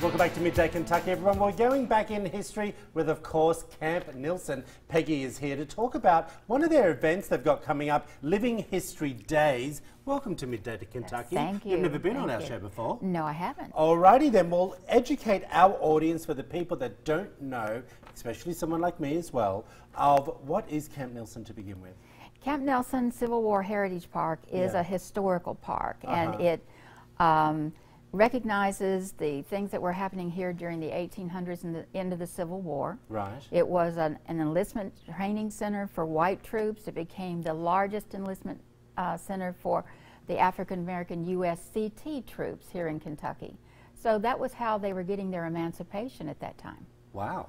Welcome back to Midday Kentucky, everyone. We're going back in history with, of course, Camp Nelson. Peggy is here to talk about one of their events they've got coming up, Living History Days. Welcome to Midday to Kentucky. Yes, thank you. You've never been on our show before? No, I haven't. Alrighty then, we'll educate our audience for the people that don't know, especially someone like me as well, of what is Camp Nelson to begin with. Camp Nelson Civil War Heritage Park is a historical park, and it recognizes the things that were happening here during the 1800s and the end of the Civil War. Right. It was an enlistment training center for white troops. It became the largest enlistment center for the African American USCT troops here in Kentucky. So that was how they were getting their emancipation at that time. Wow.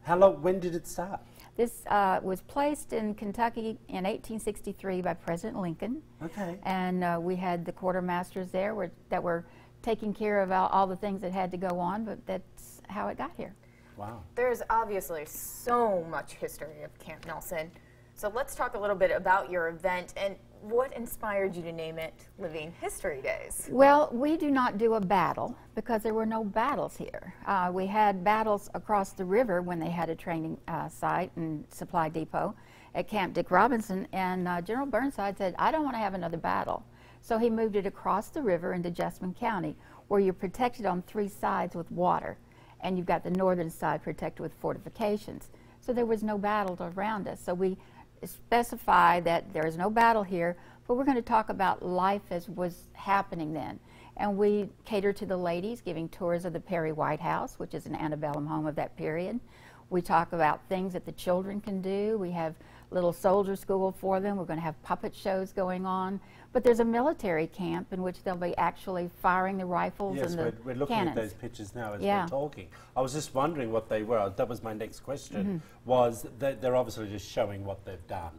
How long, when did it start? This was placed in Kentucky in 1863 by President Lincoln. Okay. And we had the quartermasters there that were taking care of all the things that had to go on, but that's how it got here. Wow. There's obviously so much history of Camp Nelson. So let's talk a little bit about your event and what inspired you to name it Living History Days. Well, we do not do a battle because there were no battles here. We had battles across the river when they had a training site and supply depot at Camp Dick Robinson, and General Burnside said, I don't want to have another battle. So he moved it across the river into Jessamine County, where you're protected on 3 sides with water, and you've got the northern side protected with fortifications. So there was no battle around us. So we specify that there is no battle here, but we're going to talk about life as was happening then. And we cater to the ladies, giving tours of the Perry White House, which is an antebellum home of that period. We talk about things that the children can do. We have little soldier school for them. We're going to have puppet shows going on. But there's a military camp in which they'll be actually firing the rifles and the cannons. Yes, we're looking at those pictures now as we're talking. I was just wondering what they were. That was my next question, was that they're obviously just showing what they've done,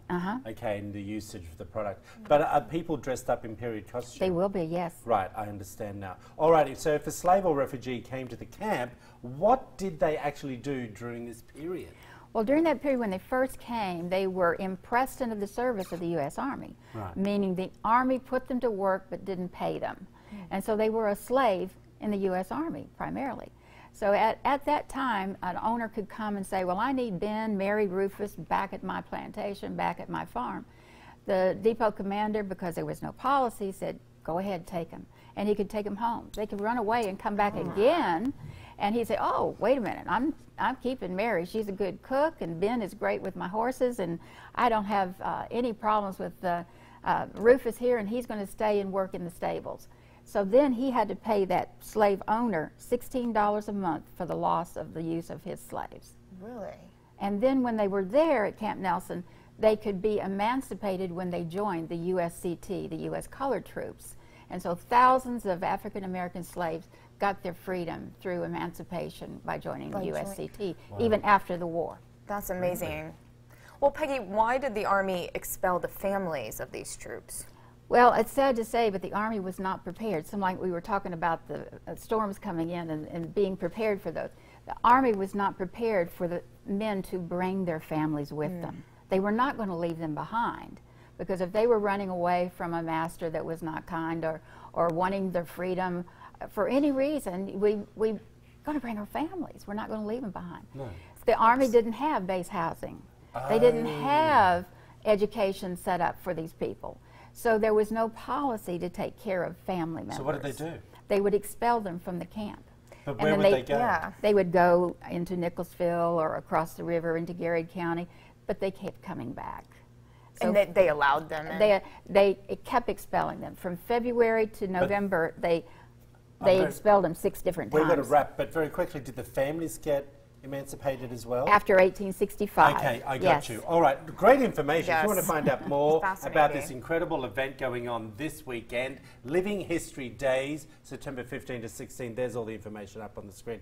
okay, and the usage of the product. But are people dressed up in period costume? They will be, yes. Right, I understand now. All righty, so if a slave or refugee came to the camp, what did they actually do during this period? Well, during that period when they first came, they were impressed into the service of the U.S. Army, meaning the Army put them to work but didn't pay them. And so they were a slave in the U.S. Army primarily. So at that time, an owner could come and say, well, I need Ben, Mary, Rufus back at my plantation, back at my farm. The depot commander, because there was no policy, said, go ahead, take them. And he could take them home. They could run away and come back again, and he'd say, oh, wait a minute, I'm keeping Mary. She's a good cook, and Ben is great with my horses, and I don't have any problems with Rufus here, and he's going to stay and work in the stables. So then he had to pay that slave owner $16 a month for the loss of the use of his slaves. Really? And then when they were there at Camp Nelson, they could be emancipated when they joined the USCT, the U.S. Colored Troops. And so thousands of African American slaves got their freedom through emancipation by joining the USCT, even after the war. That's amazing. Well, Peggy, why did the Army expel the families of these troops? Well, it's sad to say, but the Army was not prepared. Some like we were talking about the storms coming in and being prepared for those. The Army was not prepared for the men to bring their families with them. They were not going to leave them behind, because if they were running away from a master that was not kind or wanting their freedom for any reason, we're going to bring our families. We're not going to leave them behind. No. The Army didn't have base housing. They didn't have education set up for these people. So there was no policy to take care of family members. So what did they do? They would expel them from the camp. But where would they go? Yeah, they would go into Nicholasville or across the river into Garrett County, but they kept coming back. So and they allowed them in? It kept expelling them. From February to November, they expelled them 6 different times. We're going to wrap, but very quickly, did the families get emancipated as well? After 1865. Okay, I got you. All right, great information. Yes. If you want to find out more about this incredible event going on this weekend, Living History Days, September 15 to 16, there's all the information up on the screen.